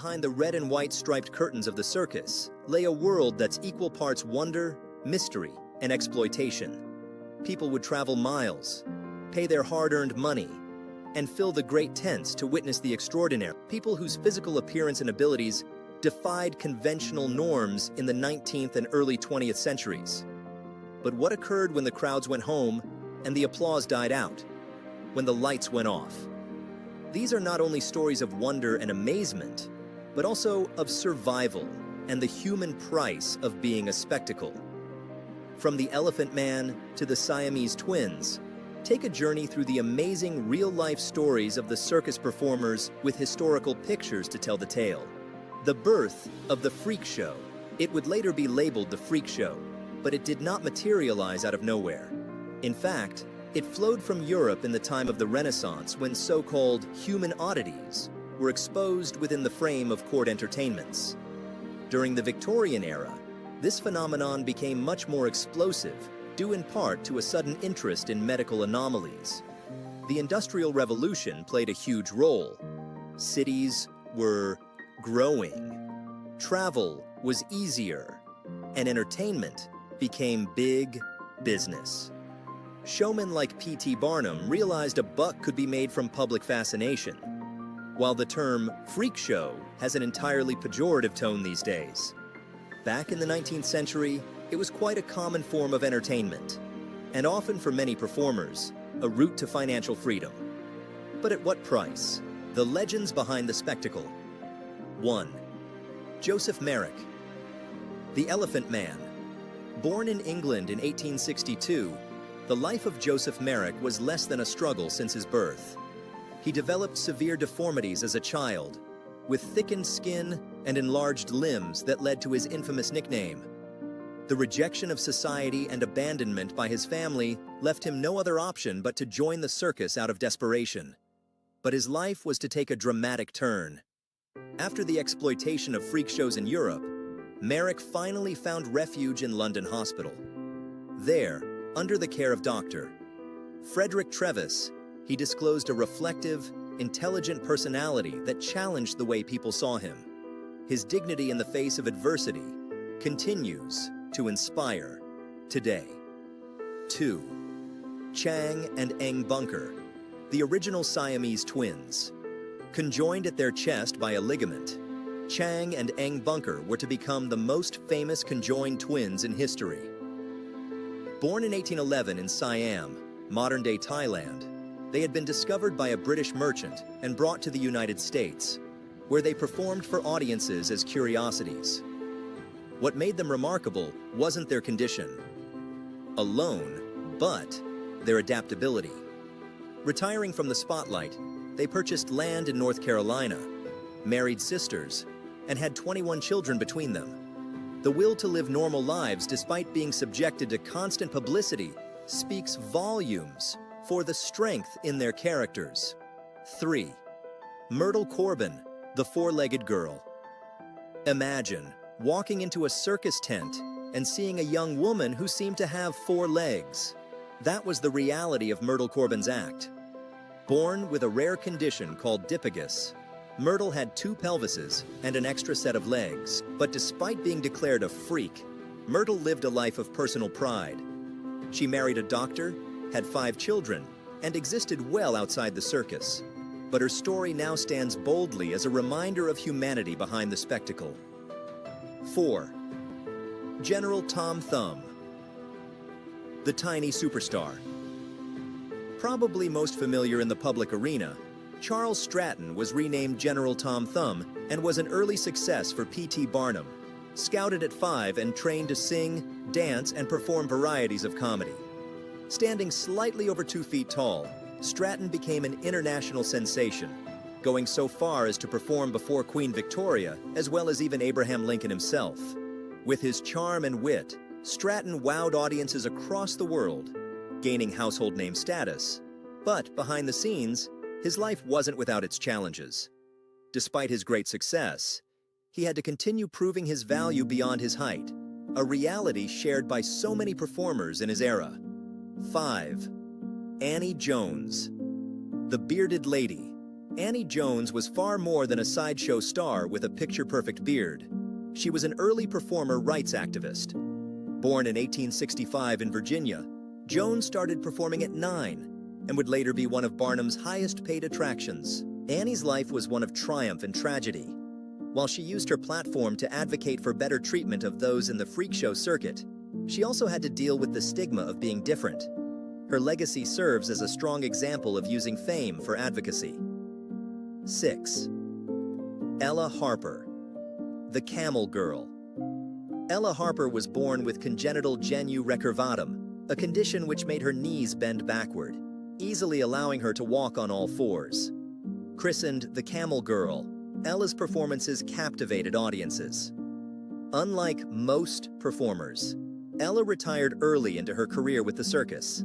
Behind the red and white striped curtains of the circus lay a world that's equal parts wonder, mystery, and exploitation. People would travel miles, pay their hard-earned money, and fill the great tents to witness the extraordinary. People whose physical appearance and abilities defied conventional norms in the 19th and early 20th centuries. But what occurred when the crowds went home and the applause died out? When the lights went off? These are not only stories of wonder and amazement, but also of survival and the human price of being a spectacle. From the Elephant Man to the Siamese twins, take a journey through the amazing real-life stories of the circus performers with historical pictures to tell the tale. The birth of the freak show. It would later be labeled the freak show, but it did not materialize out of nowhere. In fact, it flowed from Europe in the time of the Renaissance, when so-called human oddities were exposed within the frame of court entertainments. During the Victorian era, this phenomenon became much more explosive, due in part to a sudden interest in medical anomalies. The Industrial Revolution played a huge role. Cities were growing, travel was easier, and entertainment became big business. Showmen like P.T. Barnum realized a buck could be made from public fascination, while the term freak show has an entirely pejorative tone these days. Back in the 19th century, it was quite a common form of entertainment, and often for many performers, a route to financial freedom. But at what price? The legends behind the spectacle. 1. Joseph Merrick. The Elephant Man. Born in England in 1862, the life of Joseph Merrick was less than a struggle since his birth. He developed severe deformities as a child, with thickened skin and enlarged limbs that led to his infamous nickname. The rejection of society and abandonment by his family left him no other option but to join the circus out of desperation. But his life was to take a dramatic turn. After the exploitation of freak shows in Europe, Merrick finally found refuge in London Hospital. There, under the care of Dr. Frederick Trevis, he disclosed a reflective, intelligent personality that challenged the way people saw him. His dignity in the face of adversity continues to inspire today. 2. Chang and Eng Bunker, the original Siamese twins. Conjoined at their chest by a ligament, Chang and Eng Bunker were to become the most famous conjoined twins in history. Born in 1811 in Siam, modern-day Thailand, they had been discovered by a British merchant and brought to the United States, where they performed for audiences as curiosities. What made them remarkable wasn't their condition alone, but their adaptability. Retiring from the spotlight, they purchased land in North Carolina, married sisters, and had 21 children between them. The will to live normal lives despite being subjected to constant publicity speaks volumes for the strength in their characters. 3. Myrtle Corbin, the four-legged girl. Imagine walking into a circus tent and seeing a young woman who seemed to have 4 legs. That was the reality of Myrtle Corbin's act. Born with a rare condition called dipagus, Myrtle had 2 pelvises and an extra set of legs. But despite being declared a freak, Myrtle lived a life of personal pride. She married a doctor, had 5 children, and existed well outside the circus. But her story now stands boldly as a reminder of humanity behind the spectacle. 4. General Tom Thumb, the tiny superstar. Probably most familiar in the public arena, Charles Stratton was renamed General Tom Thumb and was an early success for P.T. Barnum, scouted at 5 and trained to sing, dance, and perform varieties of comedy. Standing slightly over 2 feet tall, Stratton became an international sensation, going so far as to perform before Queen Victoria, as well as even Abraham Lincoln himself. With his charm and wit, Stratton wowed audiences across the world, gaining household name status. But behind the scenes, his life wasn't without its challenges. Despite his great success, he had to continue proving his value beyond his height, a reality shared by so many performers in his era. 5. Annie Jones, the bearded lady, Annie Jones was far more than a sideshow star with a picture-perfect beard. She was an early performer rights activist. Born in 1865 in Virginia, Jones started performing at 9 and would later be one of Barnum's highest-paid attractions. Annie's life was one of triumph and tragedy. While she used her platform to advocate for better treatment of those in the freak show circuit, she also had to deal with the stigma of being different. Her legacy serves as a strong example of using fame for advocacy. 6. Ella Harper, the Camel Girl. Ella Harper was born with congenital genu recurvatum, a condition which made her knees bend backward, easily allowing her to walk on all fours. Christened the Camel Girl, Ella's performances captivated audiences. Unlike most performers, Ella retired early into her career with the circus.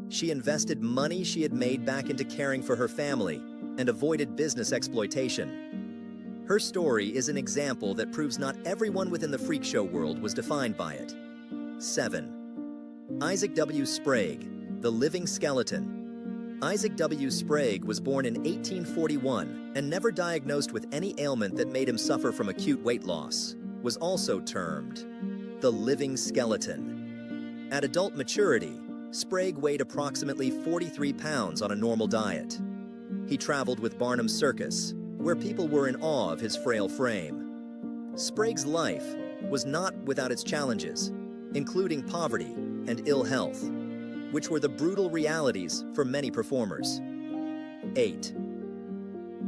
She invested money she had made back into caring for her family and avoided business exploitation. Her story is an example that proves not everyone within the freak show world was defined by it. 7. Isaac W. Sprague, the Living Skeleton. Isaac W. Sprague was born in 1841 and never diagnosed with any ailment that made him suffer from acute weight loss, was also termed the Living Skeleton. At adult maturity, Sprague weighed approximately 43 pounds on a normal diet. He traveled with Barnum's Circus, where people were in awe of his frail frame. Sprague's life was not without its challenges, including poverty and ill health, which were the brutal realities for many performers. 8.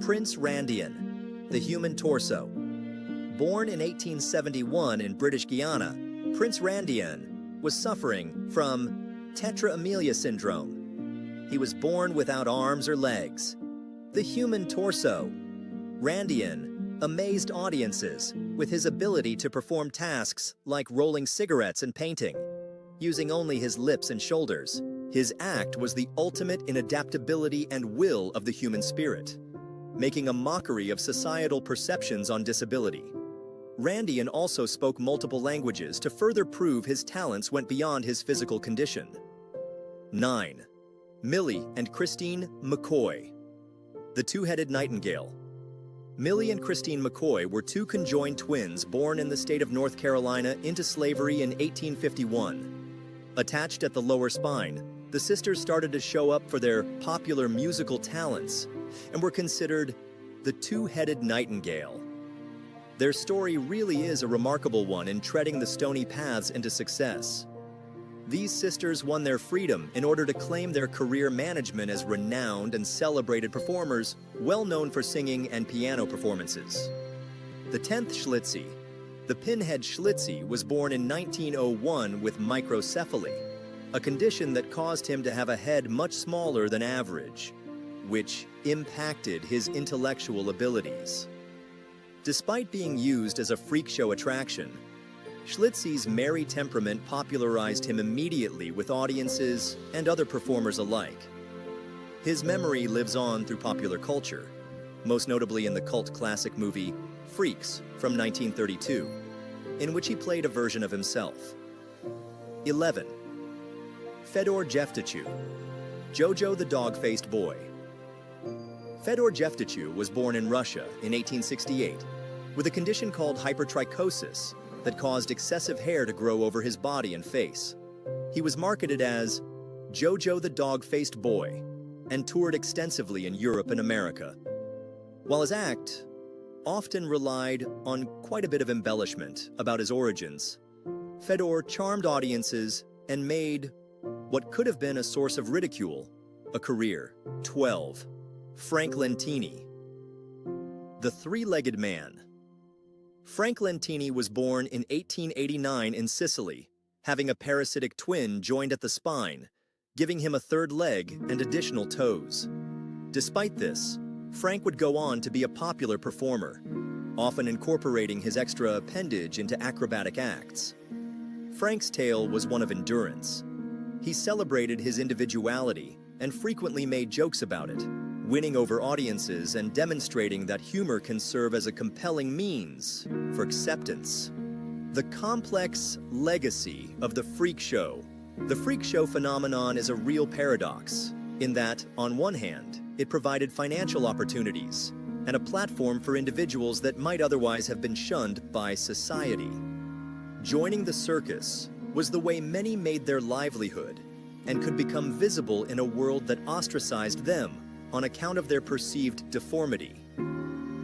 Prince Randian, the Human Torso. Born in 1871 in British Guiana, Prince Randian was suffering from tetra amelia syndrome. He was born without arms or legs. The Human Torso. Randian amazed audiences with his ability to perform tasks like rolling cigarettes and painting, using only his lips and shoulders. His act was the ultimate in adaptability and will of the human spirit, making a mockery of societal perceptions on disability. Randian also spoke multiple languages to further prove his talents went beyond his physical condition. 9. Millie and Christine McCoy, the Two-Headed Nightingale. Millie and Christine McCoy were two conjoined twins born in the state of North Carolina into slavery in 1851. Attached at the lower spine, the sisters started to show up for their popular musical talents and were considered the Two-Headed Nightingale. Their story really is a remarkable one in treading the stony paths into success. These sisters won their freedom in order to claim their career management as renowned and celebrated performers, well known for singing and piano performances. The 10th Schlitzie, the Pinhead Schlitzie, was born in 1901 with microcephaly, a condition that caused him to have a head much smaller than average, which impacted his intellectual abilities. Despite being used as a freak show attraction, Schlitzie's merry temperament popularized him immediately with audiences and other performers alike. His memory lives on through popular culture, most notably in the cult classic movie Freaks from 1932, in which he played a version of himself. 11. Fedor Jeftichuk, Jojo the Dog-Faced Boy. Fedor Jeftichuk was born in Russia in 1868 with a condition called hypertrichosis that caused excessive hair to grow over his body and face. He was marketed as Jojo the Dog-Faced Boy and toured extensively in Europe and America. While his act often relied on quite a bit of embellishment about his origins, Fedor charmed audiences and made what could have been a source of ridicule a career. 12. Frank Lentini, the Three-Legged Man. Frank Lentini was born in 1889 in Sicily, having a parasitic twin joined at the spine, giving him a third leg and additional toes. Despite this, Frank would go on to be a popular performer, often incorporating his extra appendage into acrobatic acts. Frank's tale was one of endurance. He celebrated his individuality and frequently made jokes about it, winning over audiences and demonstrating that humor can serve as a compelling means for acceptance. The complex legacy of the freak show. The freak show phenomenon is a real paradox, in that, on one hand, It provided financial opportunities and a platform for individuals that might otherwise have been shunned by society. Joining the circus was the way many made their livelihood and could become visible in a world that ostracized them on account of their perceived deformity.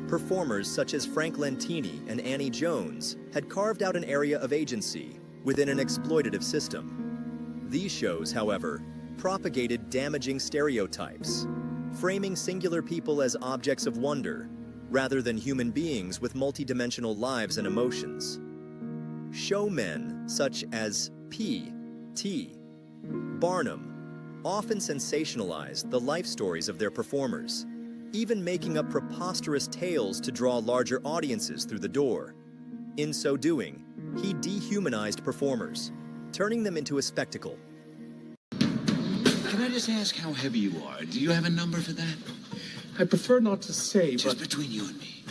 Performers such as Frank Lentini and Annie Jones had carved out an area of agency within an exploitative system. These shows, however, propagated damaging stereotypes, framing singular people as objects of wonder rather than human beings with multidimensional lives and emotions. Showmen such as P.T. Barnum often sensationalized the life stories of their performers, even making up preposterous tales to draw larger audiences through the door. In so doing, he dehumanized performers, turning them into a spectacle. Can I just ask how heavy you are? Do you have a number for that? I prefer not to say, Just but... between you and me.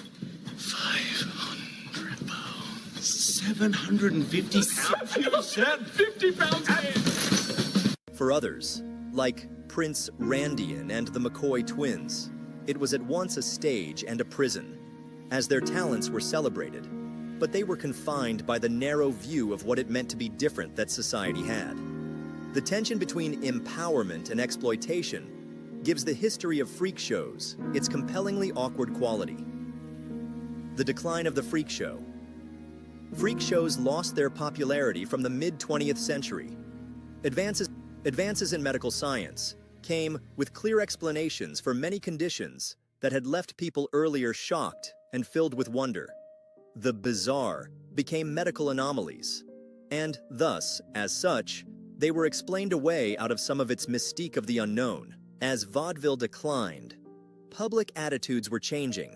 500 pounds. 750 pounds? You said 50 pounds! For others, like Prince Randian and the McCoy twins, it was at once a stage and a prison, as their talents were celebrated, but they were confined by the narrow view of what it meant to be different that society had. The tension between empowerment and exploitation gives the history of freak shows its compellingly awkward quality. The decline of the freak show. Freak shows lost their popularity from the mid-20th century. Advances in medical science came with clear explanations for many conditions that had left people earlier shocked and filled with wonder. The bizarre became medical anomalies, and thus, as such, they were explained away out of some of its mystique of the unknown. As vaudeville declined, public attitudes were changing.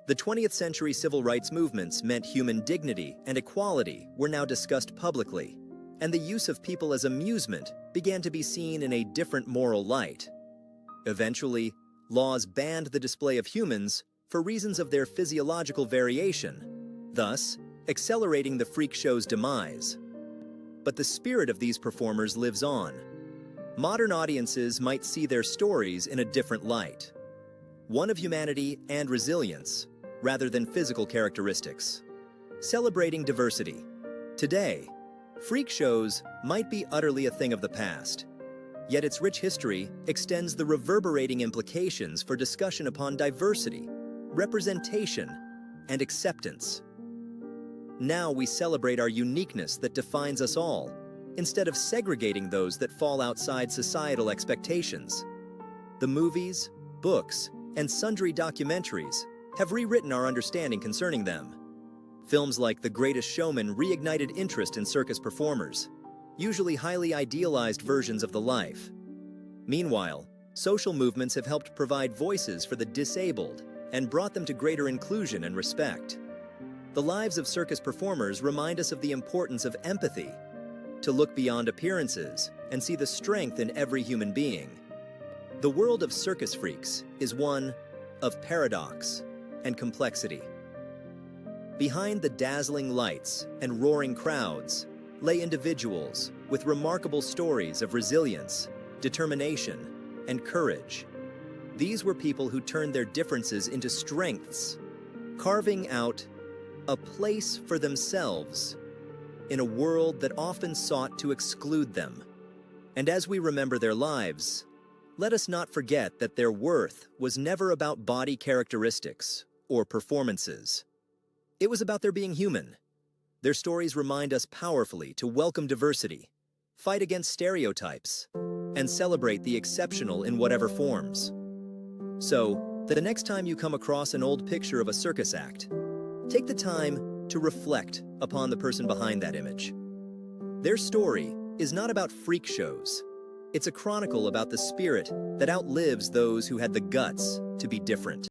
The 20th century civil rights movements meant human dignity and equality were now discussed publicly, and the use of people as amusement began to be seen in a different moral light. Eventually, laws banned the display of humans for reasons of their physiological variation, thus accelerating the freak show's demise. But the spirit of these performers lives on. Modern audiences might see their stories in a different light, one of humanity and resilience, rather than physical characteristics. Celebrating diversity. Today, freak shows might be utterly a thing of the past, yet its rich history extends the reverberating implications for discussion upon diversity, representation, and acceptance. Now we celebrate our uniqueness that defines us all, instead of segregating those that fall outside societal expectations. The movies, books, and sundry documentaries have rewritten our understanding concerning them. Films like The Greatest Showman reignited interest in circus performers, usually highly idealized versions of the life. Meanwhile, social movements have helped provide voices for the disabled and brought them to greater inclusion and respect. The lives of circus performers remind us of the importance of empathy, to look beyond appearances and see the strength in every human being. The world of circus freaks is one of paradox and complexity. Behind the dazzling lights and roaring crowds lay individuals with remarkable stories of resilience, determination, and courage. These were people who turned their differences into strengths, carving out a place for themselves in a world that often sought to exclude them. And as we remember their lives, let us not forget that their worth was never about body characteristics or performances. It was about their being human. Their stories remind us powerfully to welcome diversity, fight against stereotypes, and celebrate the exceptional in whatever forms. So, the next time you come across an old picture of a circus act, take the time to reflect upon the person behind that image. Their story is not about freak shows. It's a chronicle about the spirit that outlives those who had the guts to be different.